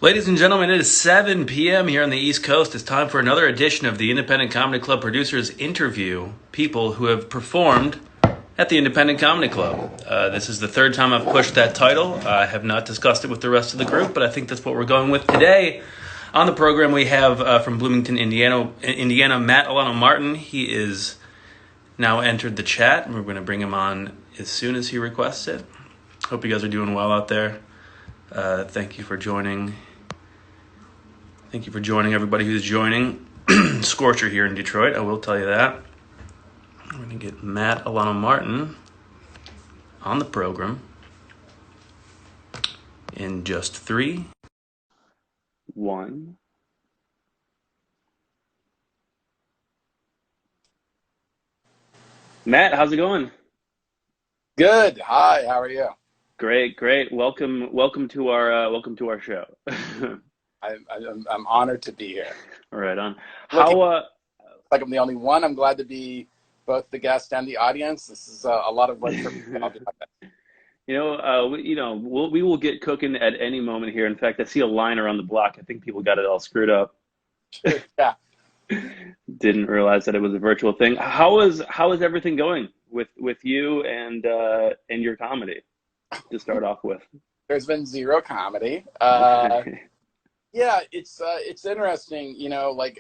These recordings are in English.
Ladies and gentlemen, it is 7 p.m. here on the East Coast. It's time for another edition of the Independent Comedy Club producers interview people who have performed at the Independent Comedy Club. This is the third time I've pushed that title. I have not discussed it with the rest of the group, but I think that's what we're going with today. On the program, we have from Bloomington, Indiana, Mat Alano Martin. He is now entered the chat, and we're going to bring him on as soon as he requests it. Hope you guys are doing well out there. Thank you for joining. Thank you for joining everybody who's joining. Scorcher here in Detroit, I will tell you that. I'm going to get Mat Alano Martin on the program in just 3, 1. Matt, how's it going? Good. Hi. How are you? Great. Welcome to our show. I'm honored to be here. Right on. Like I'm the only one. I'm glad to be both the guest and the audience. This is a lot of work for me. I'll do my best. We will get cooking at any moment here. In fact, I see a line around the block. I think people got it all screwed up. Yeah. Didn't realize that it was a virtual thing. How is everything going with you and your comedy to start off with? There's been zero comedy. Yeah, it's interesting.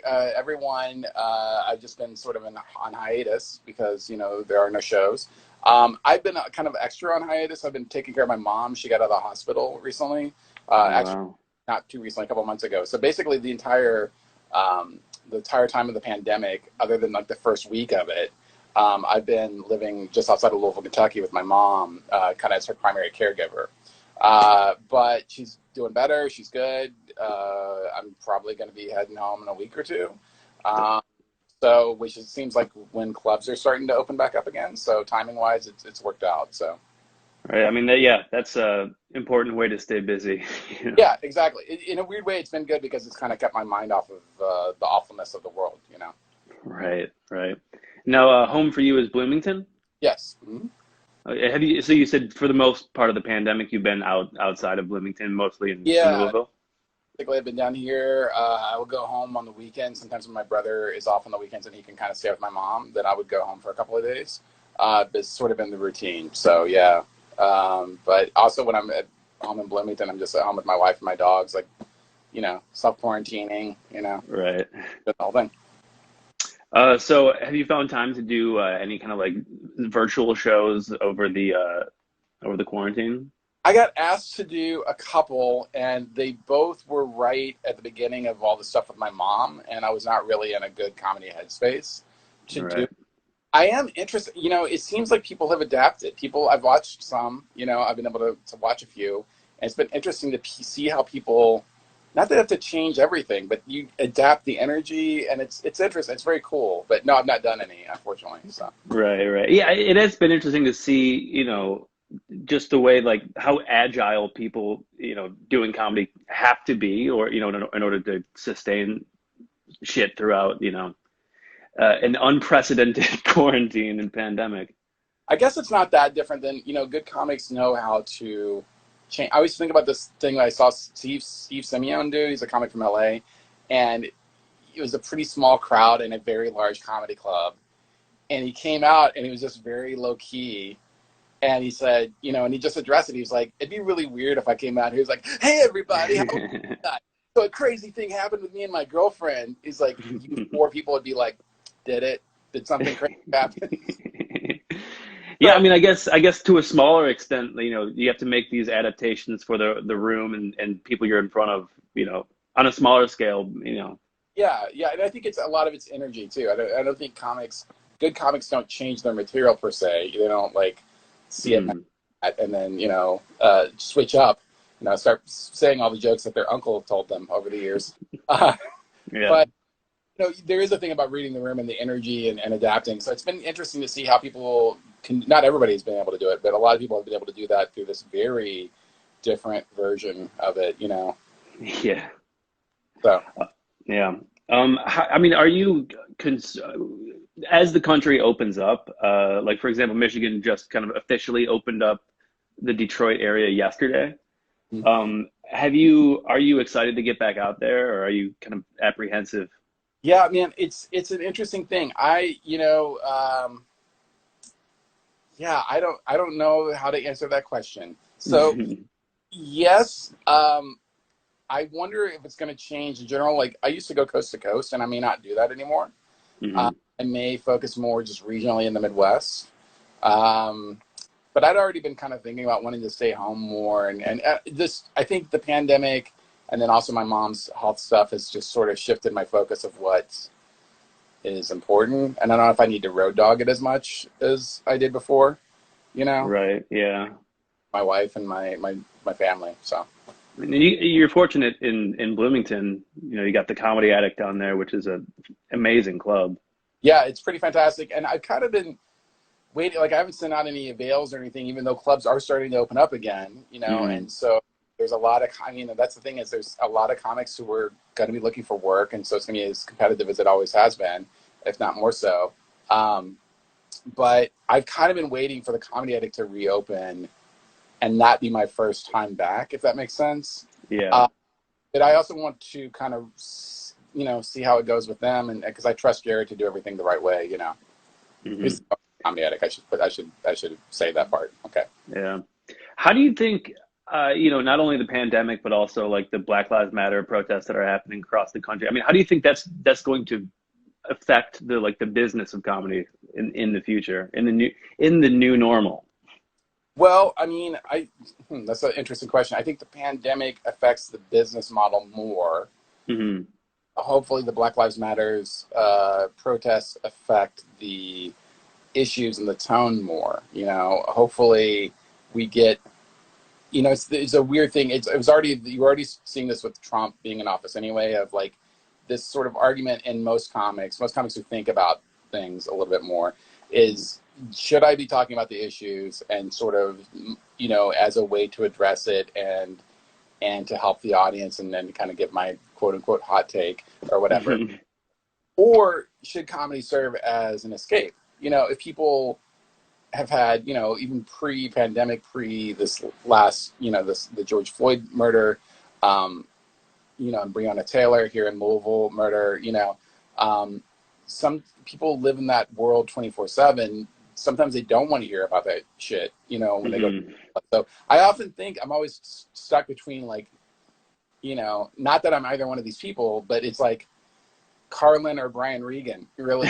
Everyone. I've just been sort of on hiatus because there are no shows. I've been kind of extra on hiatus. I've been taking care of my mom. She got out of the hospital recently. Actually, Wow. not too recently, a couple months ago. So basically, the entire time of the pandemic, other than like the first week of it, I've been living just outside of Louisville, Kentucky, with my mom, kind of as her primary caregiver. But she's doing better. She's good. I'm probably going to be heading home in a week or two. Which seems like when clubs are starting to open back up again. So timing wise, it's worked out. So. Right. I mean, that's a important way to stay busy. Yeah, exactly. In a weird way, it's been good because it's kind of kept my mind off of the awfulness of the world, Right. Now, home for you is Bloomington? Yes. Mm-hmm. So you said for the most part of the pandemic, you've been outside of Bloomington, mostly in Louisville? Basically, I've been down here. I will go home on the weekends. Sometimes when my brother is off on the weekends and he can kind of stay with my mom, then I would go home for a couple of days. It's sort of been the routine. So, yeah. But also when I'm at home in Bloomington, I'm just at home with my wife and my dogs, like, self-quarantining, Right. the whole thing. So have you found time to do any kind of like virtual shows over the quarantine? I got asked to do a couple, and they both were right at the beginning of all the stuff with my mom, and I was not really in a good comedy headspace to do. I am interested, it seems like people have adapted. I've watched some, I've been able to watch a few, and it's been interesting to see how people, not that they have to change everything, but you adapt the energy, and it's interesting. It's very cool. But no, I've not done any, unfortunately. So. Right. Yeah, it has been interesting to see, just the way, like, how agile people, doing comedy have to be, or, in order to sustain shit throughout, an unprecedented quarantine and pandemic. I guess it's not that different than, good comics know how to change. I always think about this thing that I saw Steve Simeon do. He's a comic from LA, and it was a pretty small crowd in a very large comedy club. And he came out and he was just very low key. And he said, and he just addressed it. He was like, it'd be really weird if I came out. He was like, hey, everybody. So a crazy thing happened with me and my girlfriend. He's like, you 4 people would be like, did something crazy happen? Yeah, I mean, I guess to a smaller extent, you have to make these adaptations for the room and people you're in front of, on a smaller scale, Yeah, and I think it's a lot of it's energy too. I don't think good comics don't change their material per se. They don't like see it and then switch up, start saying all the jokes that their uncle told them over the years. Yeah. But there is a thing about reading the room and the energy and adapting. So it's been interesting to see how people can. Not everybody's been able to do it, but a lot of people have been able to do that through this very different version of it. Yeah. So. Yeah. I mean, are you, as the country opens up, like, for example, Michigan just kind of officially opened up the Detroit area yesterday. Are you excited to get back out there, or are you kind of apprehensive? Yeah, man, it's an interesting thing. Yeah, I don't know how to answer that question. So yes, I wonder if it's going to change in general. Like I used to go coast to coast, and I may not do that anymore. Hmm. I may focus more just regionally in the Midwest. Um, but I'd already been kind of thinking about wanting to stay home more, and this I think the pandemic, and then also my mom's health stuff has just sort of shifted my focus of what is important. And I don't know if I need to road dog it as much as I did before. You know, Right. Yeah. my wife and my family. So And you're fortunate in Bloomington. You know, you got the Comedy Attic down there, which is a amazing club. yeah, it's pretty fantastic. And I've kind of been waiting. Like I haven't sent out any avails or anything, even though clubs are starting to open up again. Hmm. And so there's a lot of. I mean, that's the thing is there's a lot of comics who are going to be looking for work, and so it's going to be as competitive as it always has been, if not more so. Um, but I've kind of been waiting for the Comedy Attic to reopen and that be my first time back, if that makes sense. Yeah. Uh, but I also want to kind of, see how it goes with them, and because I trust Jared to do everything the right way. He's Hmm. the Comedy Attic. I should say that part. Okay. Yeah. How do you think, not only the pandemic, but also like the Black Lives Matter protests that are happening across the country? I mean, how do you think that's going to affect the business of comedy in the future, in the new normal? Well, I mean, that's an interesting question. I think the pandemic affects the business model more. Hmm. Hopefully, the Black Lives Matters protests affect the issues and the tone more. Hopefully, we get. It's a weird thing. You were already seeing this with Trump being in office anyway. Of like this sort of argument in most comics who think about things a little bit more is should I be talking about the issues and sort of as a way to address it and to help the audience and then kind of give my quote unquote hot take or whatever, Hmm. or should comedy serve as an escape? If people have had, even pre-pandemic, pre this last, the George Floyd murder, um, and Breonna Taylor here in Louisville murder, some people live in that world 24/7. Sometimes they don't want to hear about that shit, when they go. Hmm. So I often think I'm always stuck between like, not that I'm either one of these people, but it's like Carlin or Brian Regan. You really,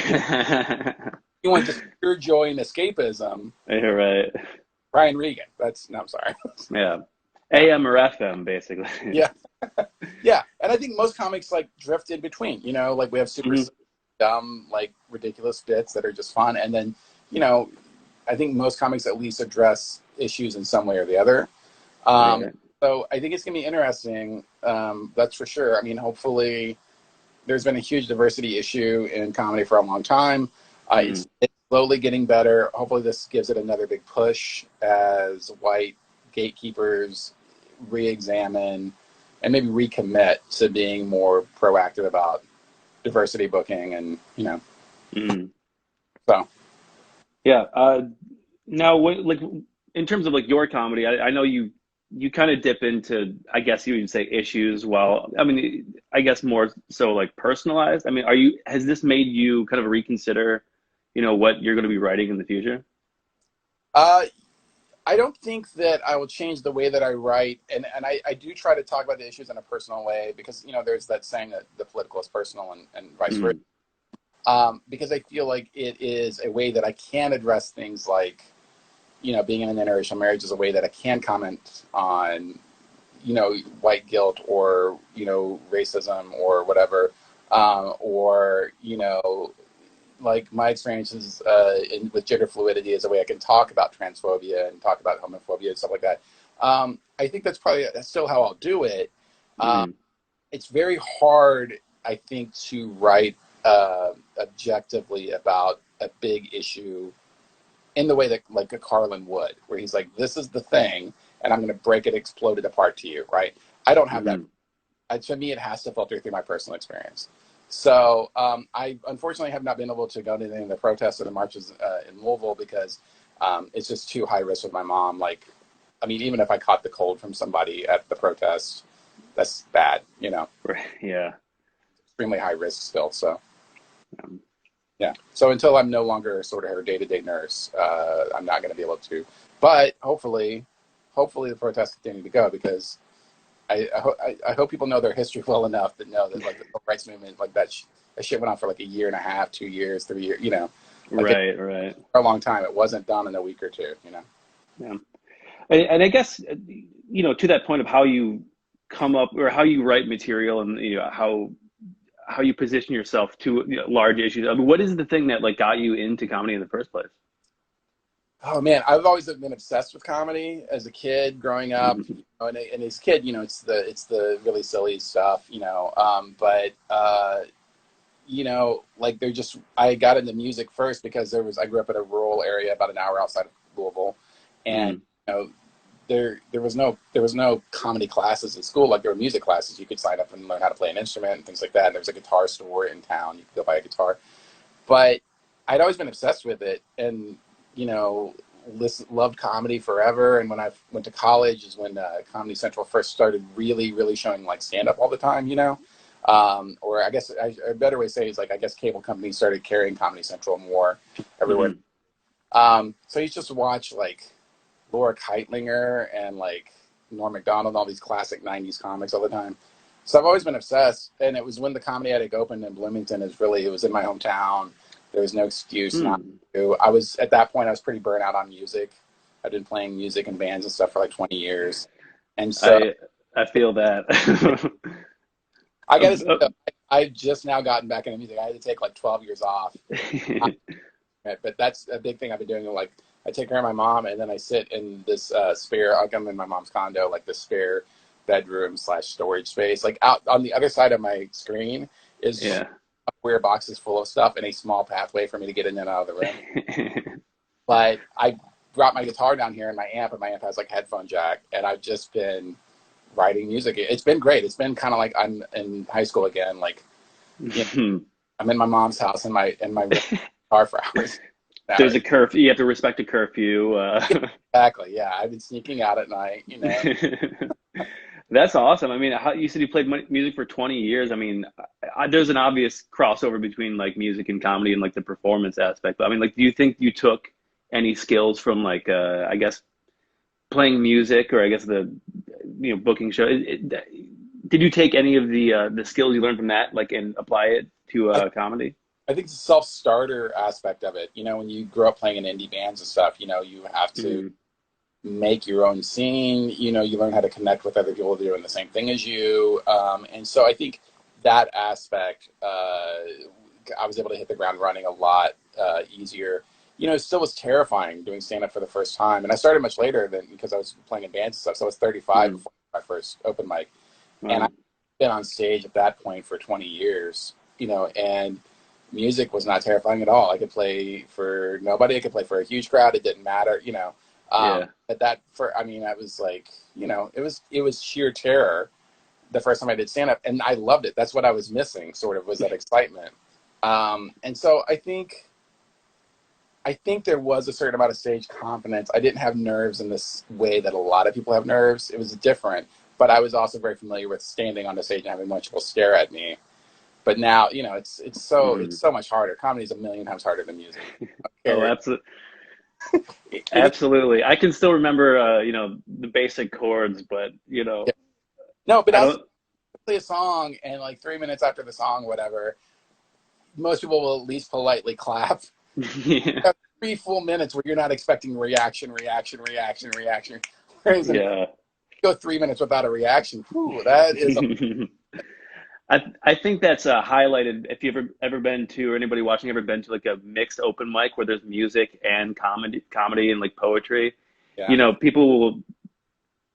you want just pure joy and escapism. You're right. Brian Regan. That's no, I'm sorry. Yeah. Yeah, AM or FM, basically. yeah, yeah. And I think most comics like drift in between. Like we have super Hmm. dumb, like ridiculous bits that are just fun, and then you know, I think most comics at least address issues in some way or the other. Um, Right. so I think it's gonna be interesting. That's for sure. I mean, hopefully, there's been a huge diversity issue in comedy for a long time. Mm. It's slowly getting better. Hopefully, this gives it another big push as white gatekeepers re-examine and maybe recommit to being more proactive about diversity booking and Mm. so Yeah. Now, like in terms of like your comedy, I know you kind of dip into, I guess you would say issues. Well, I mean, I guess more so like personalized. I mean, has this made you kind of reconsider, what you're going to be writing in the future? uh, I don't think that I will change the way that I write, and I do try to talk about the issues in a personal way because there's that saying that the political is personal and vice versa. Mm. Because I feel like it is a way that I can address things like being in an interracial marriage is a way that I can comment on white guilt or racism or whatever, or like my experiences with gender fluidity is a way I can talk about transphobia and talk about homophobia and stuff like that. I think that's still how I'll do it. Um, Mm. it's very hard, I think, to write objectively about a big issue in the way that like a Carlin would, where he's like, "This is the thing, and I'm going to break it, explode it apart to you." Right? I don't have that. Mm. To me, it has to filter through my personal experience. So I unfortunately have not been able to go to any of the protests or the marches in Louisville because it's just too high risk with my mom. Like, I mean, even if I caught the cold from somebody at the protest, that's bad, you know. Yeah. Extremely high risk still. So Um, yeah. So until I'm no longer sort of her day-to-day nurse, I'm not going to be able to. But hopefully the protests continue to go, because I hope people know their history well enough to know that, like, the civil rights movement, like that shit went on for like a year and a half, 2 years, 3 years, you know, like right, right. for a long time. It wasn't done in a week or two, you know. Yeah. And I guess, you know, to that point of how you come up or how you write material and, you know, how you position yourself to, you know, large issues. I mean, what is the thing that like got you into comedy in the first place? Oh man, I've always been obsessed with comedy as a kid, growing up. You know, and as a kid, you know, it's the really silly stuff, you know. But you know, like I got into music first because I grew up in a rural area about an hour outside of Louisville, and Mm, you know, there was no comedy classes in school like there were music classes. You could sign up and learn how to play an instrument and things like that. And there was a guitar store in town. You could go buy a guitar. But I'd always been obsessed with it, and you know, loved comedy forever. And when I went to college is when Comedy Central first started really showing like stand up all the time, you know. Or I guess a better way to say is, like, I guess cable companies started carrying Comedy Central more everywhere. mm, So you just watch like Laura Keitlinger and like Norm Macdonald, all these classic '90s comics all the time. So I've always been obsessed, and it was when the Comedy Attic opened in Bloomington. It was in my hometown. There was no excuse not mm. to. I was at that point. I was pretty burnt out on music. I'd been playing music in bands and stuff for like 20 years, and so I I feel that. I got to Um, say, I've just now gotten back into music. I had to take like 12 years off, but that's a big thing I've been doing. Like, I take care of my mom, and then I sit in this spare. Like, I'm in my mom's condo, like the spare bedroom / storage space. Like, out on the other side of my screen is yeah. weird boxes full of stuff and a small pathway for me to get in and out of the room. But I brought my guitar down here and my amp has like headphone jack, and I've just been writing music. It's been great. It's been kind of like I'm in high school again. Like, you know, I'm in my mom's house in my car for hours. There's a curfew. You have to respect a curfew. Exactly. Yeah, I've been sneaking out at night. You know. That's awesome. I mean, you said you played music for 20 years. I mean, there's an obvious crossover between like music and comedy and like the performance aspect. But I mean, like, do you think you took any skills from like, I guess, playing music, or I guess the, you know, booking show? Did you take any of the skills you learned from that, like, and apply it to comedy? I think the self-starter aspect of it. You know, when you grow up playing in indie bands and stuff, you know, you have to Mm, make your own scene. You know, you learn how to connect with other people doing the same thing as you. And so I think that aspect, I was able to hit the ground running a lot easier. You know, it still was terrifying doing stand-up for the first time. And I started much later because I was playing in bands and stuff. So I was 35 mm, before my first open mic. And wow. I've been on stage at that point for 20 years, you know, and music was not terrifying at all. I could play for nobody. I could play for a huge crowd. It didn't matter, you know. Yeah. But I mean, I was like, you know, it was sheer terror the first time I did stand up, and I loved it. That's what I was missing, sort of, was that excitement. And so I think there was a certain amount of stage confidence. I didn't have nerves in this way that a lot of people have nerves. It was different, but I was also very familiar with standing on the stage and having a bunch of people stare at me. But now, you know, it's Mm. so much harder. Comedy is a million times harder than music. Oh, Okay. It, absolutely. I can still remember, you know, the basic chords, but you know, yeah. No, but I also don't. play a song, and like 3 minutes after the song, whatever, most people will at least politely clap. Yeah. You have 3 full minutes where you're not expecting reaction. Whereas if you Yeah. go 3 minutes without a reaction, whew, that is a I think that's highlighted if you've ever been to, or anybody watching ever been to like a mixed open mic where there's music and comedy and like poetry. You yeah. know, people will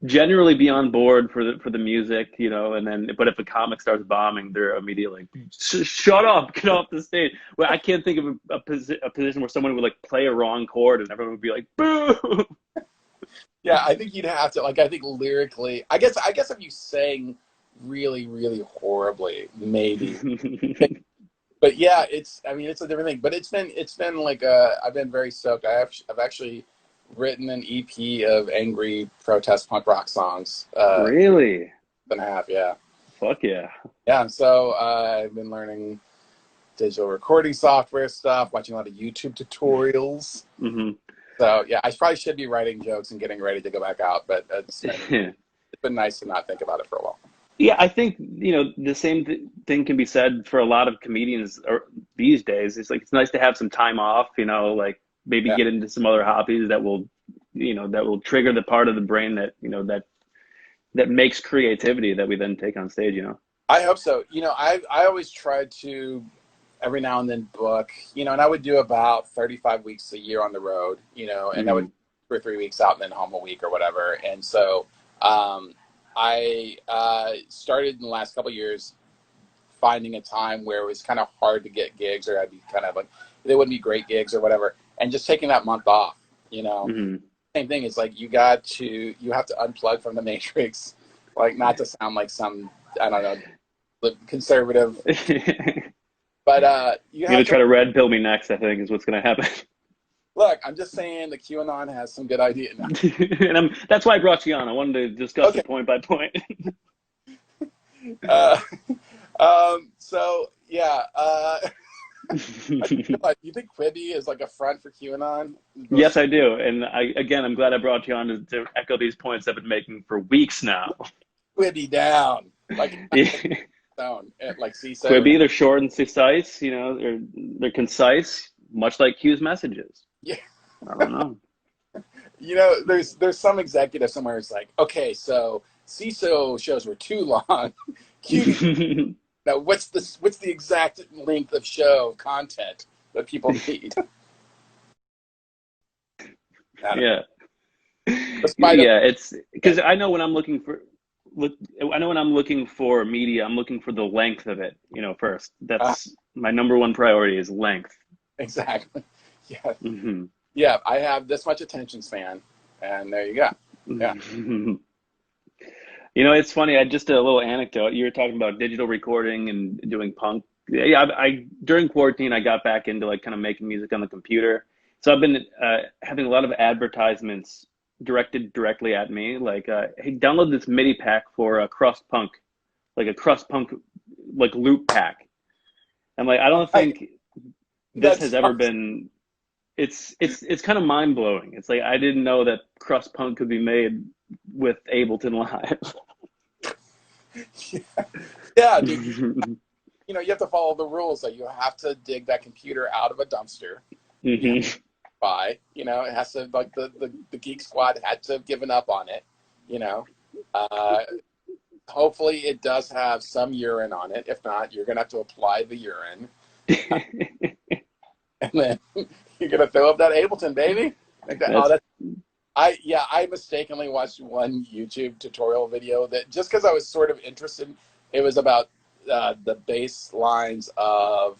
generally be on board for the music, you know, and then but if a comic starts bombing, they're immediately like, shut up, get off the stage. Well, I can't think of a position where someone would like play a wrong chord and everyone would be like, boo. Yeah, I think you'd have to, like, I think lyrically, I guess if you sang really horribly, maybe. But yeah, I mean, it's a different thing. But it's been like I've been very stoked. I've actually written an EP of angry protest punk rock songs. Really? and a half, yeah. Fuck yeah. Yeah, so I've been learning digital recording software stuff, watching a lot of YouTube tutorials. Hmm. So yeah, I probably should be writing jokes and getting ready to go back out, but it's been nice to not think about it for a while. Yeah, I think, the same thing can be said for a lot of comedians these days. It's like it's nice to have some time off, like maybe Yeah, get into some other hobbies that will trigger the part of the brain that makes creativity that we then take on stage. I hope so. I always try to every now and then book, and I would do about 35 weeks a year on the road, and that would Hmm. 2 or 3 weeks out and then home a week or whatever. And so I started in the last couple of years finding a time where it was kind of hard to get gigs, or I'd be kind of like, they wouldn't be great gigs or whatever, and just taking that month off, Hmm. Same thing is like you have to unplug from the matrix, like not to sound like some, I don't know, conservative, but you You're gonna have try to to red pill me next, I think, is what's gonna happen. look. I'm just saying the QAnon has some good ideas. No. And that's why I brought you on. I wanted to discuss Okay. it point by point. Uh, so yeah, you think Quibi is like a front for QAnon? Yes, I do. And I'm glad I brought you on to echo these points I've been making for weeks now. Quibi down, like Yeah. down, like CISO. Quibi, they're short and concise, they're concise, much like Q's messages. Yeah, I don't know. there's some executive somewhere who's like, okay, so CISO shows were too long. Q, now what's the exact length of show content that people need? I don't know. Yeah. Despite Yeah, it's because I know when I'm looking for media, I'm looking for the length of it, first. That's my number one priority is length. exactly. Yeah, Hmm. yeah. I have this much attention span, and there you go. Yeah. It's funny. I just a little anecdote. You were talking about digital recording and doing punk. Yeah, I during quarantine, I got back into like kind of making music on the computer. So I've been having a lot of advertisements directed directly at me, like, "Hey, download this MIDI pack for a crust punk, like a crust punk, like loop pack." I'm like, I don't think this That's has ever been. It's kind of mind blowing. It's like I didn't know that crust punk could be made with Ableton Live. yeah, dude. You have to follow the rules. Like you have to dig that computer out of a dumpster. You have Hmm. to buy. It has to like the Geek Squad had to have given up on it. You know, uh, hopefully it does have some urine on it. If not, you're gonna have to apply the urine, and then you're gonna fill up that Ableton, baby. Like that. Oh, That's I mistakenly watched one YouTube tutorial video that just because I was sort of interested, it was about the bass lines of,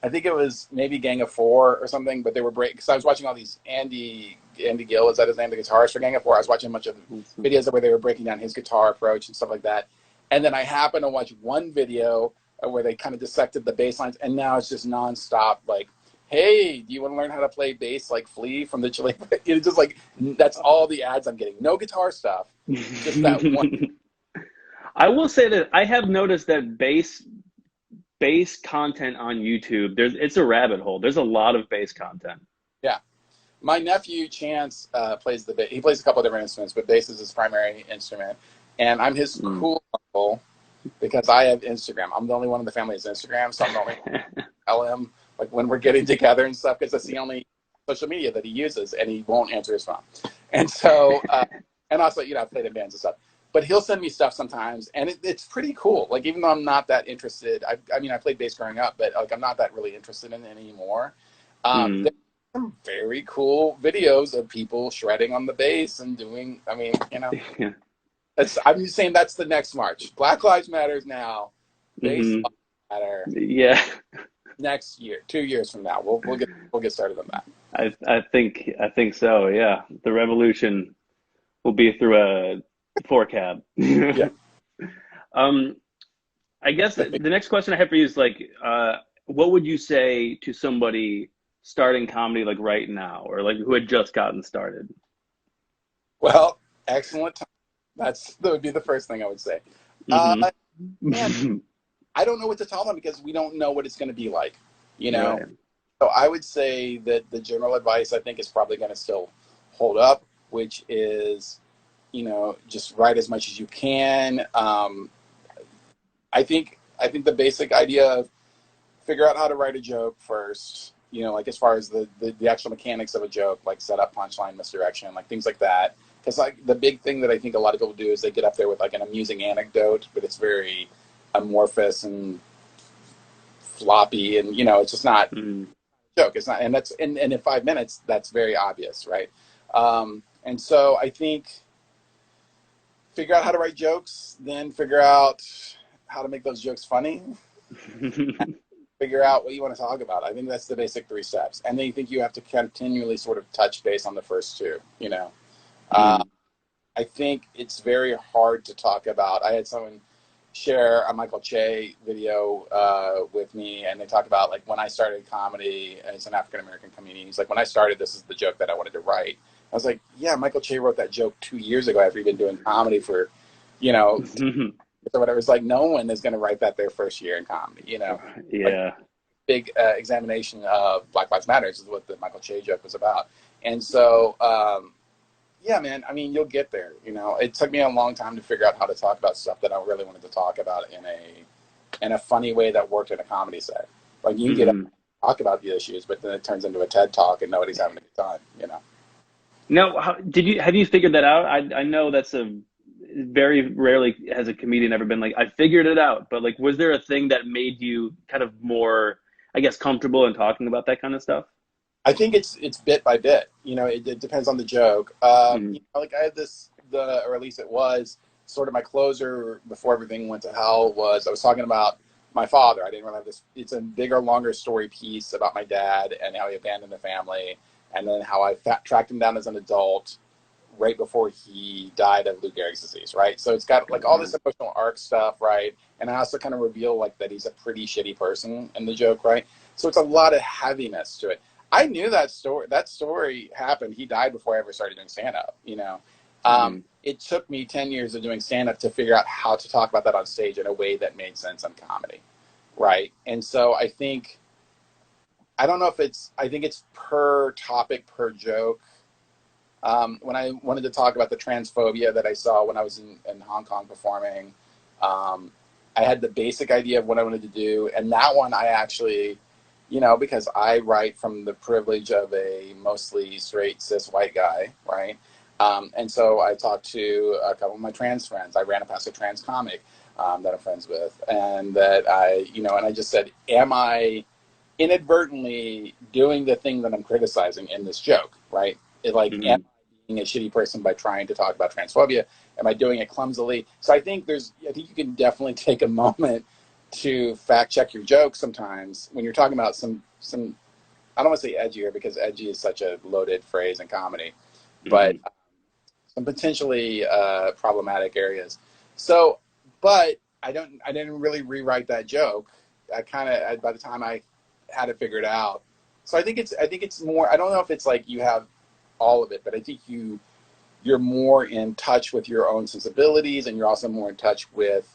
I think it was maybe Gang of Four or something, but they were break because I was watching all these Andy Gill, is that his name, the guitarist for Gang of Four. I was watching a bunch of videos where they were breaking down his guitar approach and stuff like that, and then I happened to watch one video where they kind of dissected the bass lines, and now it's just nonstop like, hey, do you want to learn how to play bass like Flea from the Chili? It's just like that's all the ads I'm getting. No guitar stuff, just that one. I will say that I have noticed that bass content on YouTube, it's a rabbit hole. There's a lot of bass content. Yeah, my nephew Chance plays the bass. He plays a couple of different instruments, but bass is his primary instrument. And I'm his cool uncle because I have Instagram. I'm the only one in the family who has Instagram, so I'm the only one to tell him like when we're getting together and stuff because that's the only social media that he uses, and he won't answer his phone. And so, and also, I've played in bands and stuff. But he'll send me stuff sometimes, and it's pretty cool. Like even though I'm not that interested, I mean I played bass growing up, but like I'm not that really interested in it anymore. There's some very cool videos of people shredding on the bass and doing. I mean, Yeah. I'm just saying that's the next march. Black Lives Matters now. Bass Mhm. Lives Matter Yeah. next year, 2 years from now. We'll get started on that. I think so. Yeah, the revolution will be through a 4 cab. Yeah. I guess the next question I have for you is like, what would you say to somebody starting comedy like right now, or like who had just gotten started? Well, excellent time. That would be the first thing I would say. Uh, man, I don't know what to tell them because we don't know what it's going to be like, you know? Right. So I would say that the general advice I think is probably going to still hold up, which is, just write as much as you can. I think the basic idea of figure out how to write a joke first, like as far as the actual mechanics of a joke, like setup, punchline, misdirection, like things like that. Because like the big thing that I think a lot of people do is they get up there with like an amusing anecdote, but it's very amorphous and floppy, and it's just not Mm. a joke. It's not, and in 5 minutes, that's very obvious, right? And so I think figure out how to write jokes, then figure out how to make those jokes funny, figure out what you want to talk about. I think that's the basic 3 steps. And then you think you have to continually sort of touch base on the first two. Uh, Mm. I think it's very hard to talk about. I had someone share a Michael Che video with me, and they talk about like when I started comedy, and it's an African American comedian. He's like, when I started, this is the joke that I wanted to write. I was like, yeah, Michael Che wrote that joke 2 years ago after he'd been doing comedy for, or whatever. It's like no one is going to write that their first year in comedy. Like Yeah. big examination of Black Lives Matters is what the Michael Che joke was about. And so, yeah, man, I mean, you'll get there. It took me a long time to figure out how to talk about stuff that I really wanted to talk about in a funny way that worked in a comedy set. Like you can get up Mm. and talk about the issues, but then it turns into a TED talk and nobody's having a good time. Now, have you figured that out? I know that's a very rarely has a comedian ever been like, I figured it out, but like, was there a thing that made you kind of more, I guess, comfortable in talking about that kind of stuff? I think it's bit by bit. It depends on the joke. Mm. Like I had or at least it was sort of my closer before everything went to hell was I was talking about my father. I didn't really have this. It's a bigger, longer story piece about my dad and how he abandoned the family, and then how I tracked him down as an adult right before he died of Lou Gehrig's disease, right? So it's got like all this emotional arc stuff, right? And I also kind of reveal like that he's a pretty shitty person in the joke, right? So it's a lot of heaviness to it. I knew that story. That story happened. He died before I ever started doing stand-up. Mm. It took me 10 years of doing stand-up to figure out how to talk about that on stage in a way that made sense on comedy, right? And so I don't know if I think it's per topic, per joke. When I wanted to talk about the transphobia that I saw when I was in Hong Kong performing, I had the basic idea of what I wanted to do. And that one I actually, because I write from the privilege of a mostly straight, cis white guy, right? And so I talked to a couple of my trans friends. I ran past a trans comic that I'm friends with. And that and I just said, am I inadvertently doing the thing that I'm criticizing in this joke, right? Am Mm. I being a shitty person by trying to talk about transphobia? Am I doing it clumsily? So I think you can definitely take a moment to fact check your jokes sometimes when you're talking about some I don't want to say edgier because edgy is such a loaded phrase in comedy, but Mm. some potentially problematic areas. So, but I didn't really rewrite that joke. By the time I had it figured out. So I think it's more, I don't know if it's like you have all of it, but I think you're more in touch with your own sensibilities, and you're also more in touch with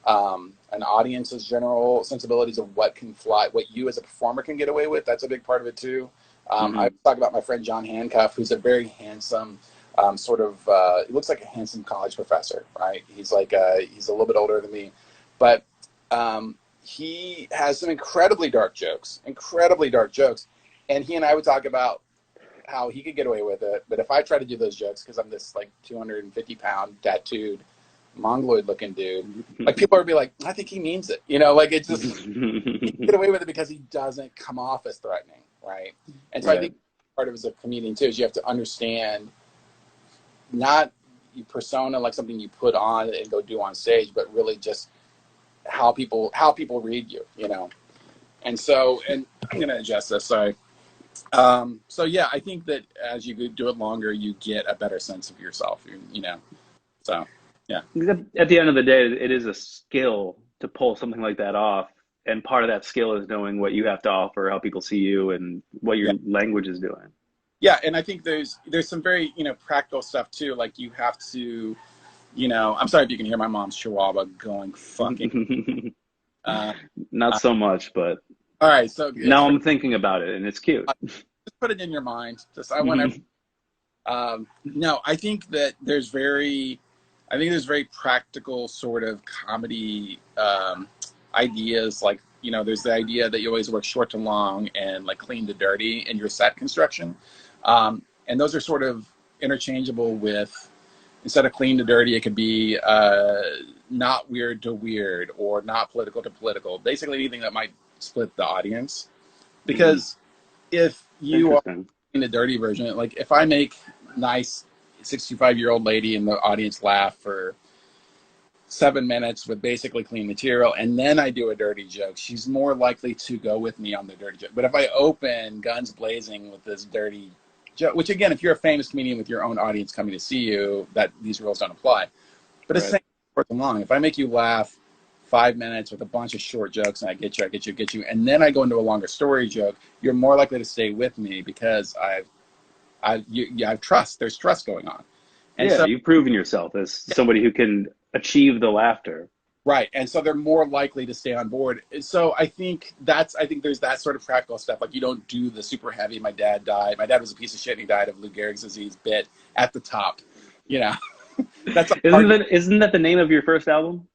an audience's general sensibilities of what can fly, what you as a performer can get away with. That's a big part of it too. I Mm. talk about my friend John Hancock, who's a very handsome, he looks like a handsome college professor, right? He's he's a little bit older than me, but he has some incredibly dark jokes, and he and I would talk about how he could get away with it. But if I try to do those jokes, because I'm this like 250-pound tattooed mongoloid looking dude, like people would be like, I think he means it. Like it's just he can get away with it because he doesn't come off as threatening, right? And so I Right. think part of it as a comedian too is you have to understand not your persona like something you put on and go do on stage, but really just how people read you. And so, and I'm gonna adjust this. Sorry. So yeah, I think that as you do it longer, you get a better sense of yourself. So yeah, Because at the end of the day, it is a skill to pull something like that off. And part of that skill is knowing what you have to offer, how people see you, and what yeah, your language is doing. yeah. And I think there's some very practical stuff too. Like you have to You know, I'm sorry if you can hear my mom's chihuahua going fucking. Uh, Not so much, but all right, so it's now I'm thinking about it, and it's cute. just put it in your mind. Just I want to. No, I think there's very practical sort of comedy ideas. Like, you know, there's the idea that you always work short to long and like clean to dirty in your set construction, and those are sort of interchangeable with, instead of clean to dirty, it could be not weird to weird or not political to political. Basically, anything that might split the audience. Because if you are Interesting. in the dirty version, like if I make nice 65-year-old lady in the audience laugh for 7 minutes with basically clean material, and then I do a dirty joke, she's more likely to go with me on the dirty joke. But if I open guns blazing with this dirty joke, which again, if you're a famous comedian with your own audience coming to see you, that these rules don't apply. But it's Right. same short and long. If I make you laugh 5 minutes with a bunch of short jokes and I get you, and then I go into a longer story joke, you're more likely to stay with me because I've trust. There's trust going on, and Yeah, so you've proven yourself as somebody who can achieve the laughter. right, and so they're more likely to stay on board. So I think there's that sort of practical stuff. Like you don't do the super heavy. My dad died. My dad was a piece of shit, and he died of Lou Gehrig's disease bit at the top. You know, that's a Isn't that the name of your first album?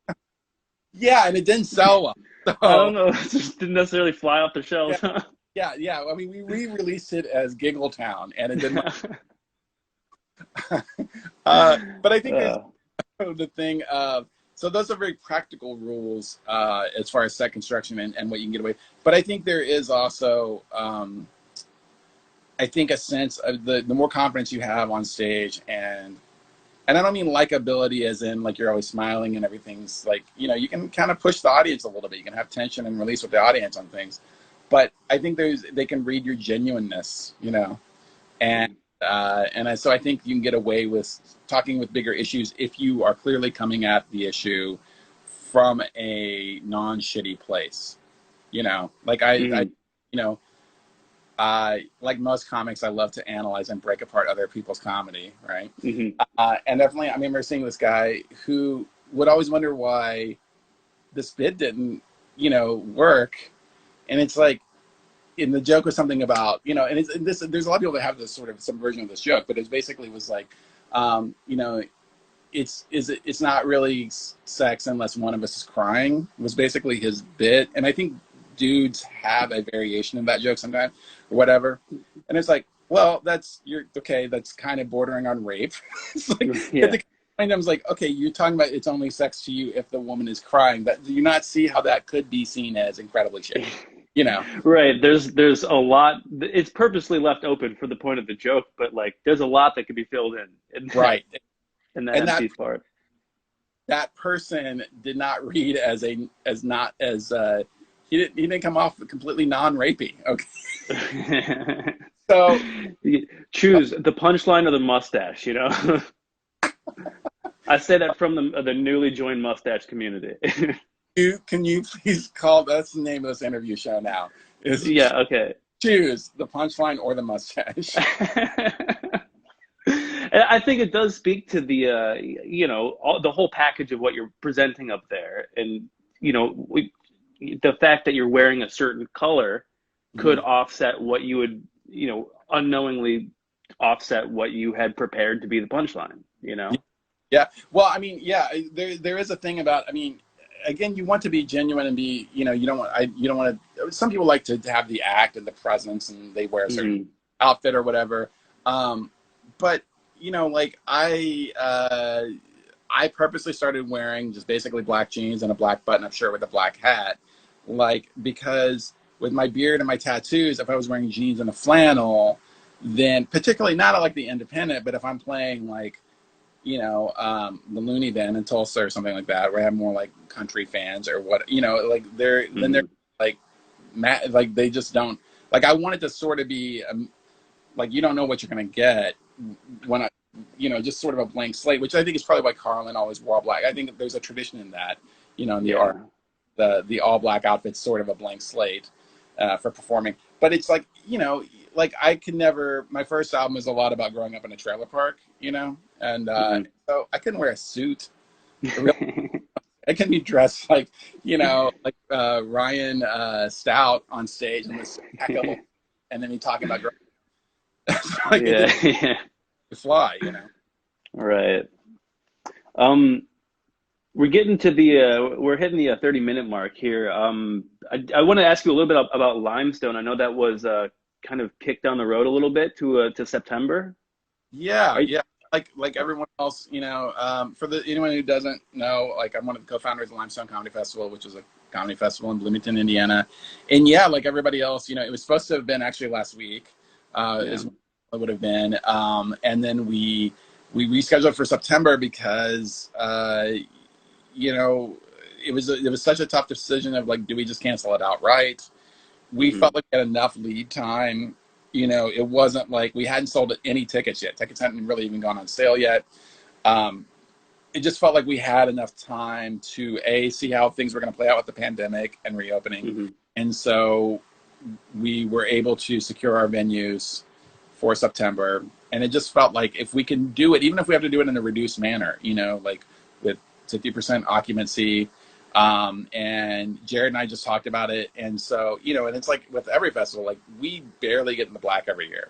yeah, and it didn't sell well. So, I don't know. It just didn't necessarily fly off the shelves. yeah. I mean, we re-released it as Giggle Town, and it didn't. But I think there's the thing. So those are very practical rules as far as set construction and what you can get away. But I think there is also, I think, a sense of the more confidence you have on stage, and I don't mean likability as in like you're always smiling and everything's like, you know, you can kind of push the audience a little bit. You can have tension and release with the audience on things. But I think they can read your genuineness, you know, and so I think you can get away with talking with bigger issues if you are clearly coming at the issue from a non-shitty place, you know. Like you know, like most comics, I love to analyze and break apart other people's comedy, right? And definitely, I remember seeing this guy who would always wonder why this bit didn't, you know, work. And it's like, and the joke was something about, you know, and there's a lot of people that have this sort of some version of this joke, but it basically was like, you know, it's not really sex unless one of us is crying, was basically his bit. And I think dudes have a variation of that joke sometimes or whatever. And it's like, well, that's kind of bordering on rape. It's like, Yeah. and I was like, okay, you're talking about it's only sex to you if the woman is crying. But do you not see how that could be seen as incredibly shitty? You know, Right. There's a lot. It's purposely left open for the point of the joke, but like there's a lot that could be filled in right? in that And empty part. that person did not read he didn't come off completely non-rapey. Okay, so Choose the punchline or the mustache. You know, I say that from the newly joined mustache community. can you please call, that's the name of this interview show now, is Yeah. Okay. choose the punchline or the mustache. And I think it does speak to the you know, the whole package of what you're presenting up there, and you know, the fact that you're wearing a certain color could offset what you would, you know, unknowingly offset what you had prepared to be the punchline. You know. Yeah, well, I mean, yeah, there is a thing about, I mean, again, you want to be genuine and be, you know, you don't want to, some people like to have the act and the presence and they wear a certain outfit or whatever. But, you know, like I purposely started wearing just basically black jeans and a black button-up shirt with a black hat, like, because with my beard and my tattoos, if I was wearing jeans and a flannel, then particularly not like the Independent, but if I'm playing like, you know, the Looney Bin in Tulsa or something like that, where I have more like country fans or what, you know, like then they're like, like they just don't, like I want it to sort of be like, you don't know what you're going to get when I, you know, just sort of a blank slate, which I think is probably why Carlin always wore all black. I think there's a tradition in that, you know, in the art, the all black outfit's sort of a blank slate for performing. But it's like, you know, like I could never, my first album is a lot about growing up in a trailer park, you know, And Mhm. so I couldn't wear a suit. I can be dressed like, like Ryan Stout on stage in this jacket, and then me talking about girls. Like it Yeah, didn't yeah, fly. right. Um, we're getting to the we're hitting the 30-minute mark here. I want to ask you a little bit about Limestone. I know that was kind of kicked down the road a little bit to September. Yeah, Are you, yeah. Like everyone else, for anyone who doesn't know, like I'm one of the co-founders of Limestone Comedy Festival, which is a comedy festival in Bloomington, Indiana. And yeah, like everybody else, it was supposed to have been actually last week, yeah. is when it would have been. And then we rescheduled for September because it was such a tough decision of like, do we just cancel it outright? We Hmm. felt like we had enough lead time. It wasn't like we hadn't sold any tickets yet. Tickets hadn't really even gone on sale yet. Um, it just felt like we had enough time to see how things were going to play out with the pandemic and reopening. Hmm. And so we were able to secure our venues for September. And it just felt like if we can do it, even if we have to do it in a reduced manner, like with 50% occupancy. And Jared and I just talked about it. And so, and it's like with every festival, like we barely get in the black every year,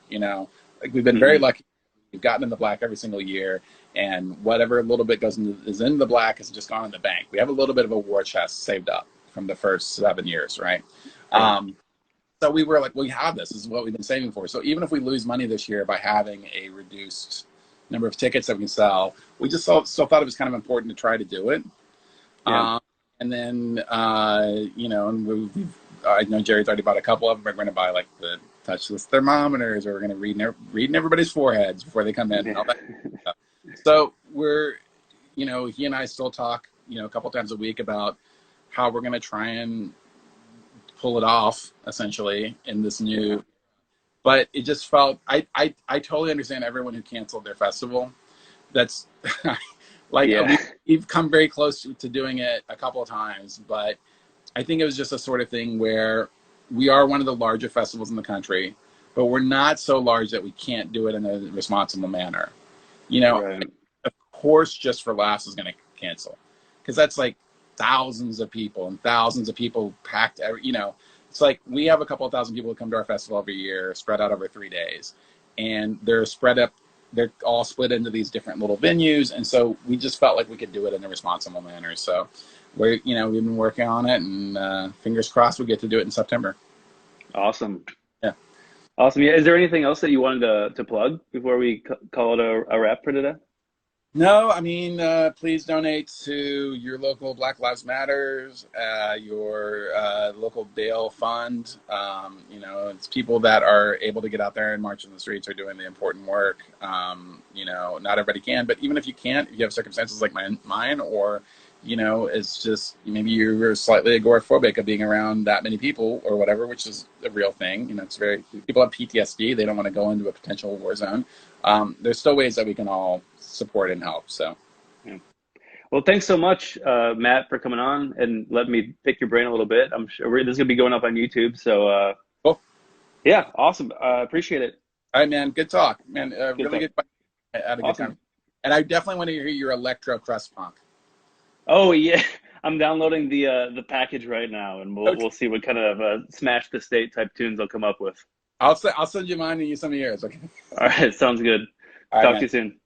like we've been very Hmm. lucky. We've gotten in the black every single year, and whatever little bit is in the black has just gone in the bank. We have a little bit of a war chest saved up from the first 7 years, right? Right. So we were like, we have this. This is what we've been saving for. So even if we lose money this year by having a reduced number of tickets that we can sell, we just still thought it was kind of important to try to do it. Yeah. And then, and I know Jerry's already bought a couple of them. We're going to buy like the touchless thermometers, or we're going to read in everybody's foreheads before they come in and Yeah. all that stuff. So we're, he and I still talk, a couple times a week about how we're going to try and pull it off essentially in this Yeah. new, but it just felt, I totally understand everyone who canceled their festival. That's like Yeah. we've come very close to doing it a couple of times, but I think it was just a sort of thing where we are one of the larger festivals in the country, but we're not so large that we can't do it in a responsible manner. Right. Of course, Just for Laughs is going to cancel because that's like thousands of people and thousands of people packed it's like we have a couple of thousand people who come to our festival every year spread out over 3 days, and they're all split into these different little venues, and so we just felt like we could do it in a responsible manner. So we've been working on it, and fingers crossed we get to do it in September. Awesome. Yeah. Awesome. Yeah. Is there anything else that you wanted to plug before we call it a wrap for today? No, I mean, please donate to your local Black Lives Matters, your local bail fund. It's people that are able to get out there and march in the streets are doing the important work. Not everybody can, but even if you can't, if you have circumstances like mine, or, it's just maybe you're slightly agoraphobic of being around that many people or whatever, which is a real thing. People have PTSD. They don't want to go into a potential war zone. There's still ways that we can all support and help. So, Yeah. Well, thanks so much, Matt, for coming on and letting me pick your brain a little bit. I'm sure this is gonna be going up on YouTube. So, cool. yeah, awesome. Appreciate it. All right, man. Good talk, man. Good Really talk. good. I had a good time. Awesome. And I definitely want to hear your electro crust punk. Oh yeah, I'm downloading the package right now, and we'll see what kind of smash the state type tunes I'll come up with. I'll send you mine and you send me yours. Okay. All right, sounds good. All right, Talk to man. you soon.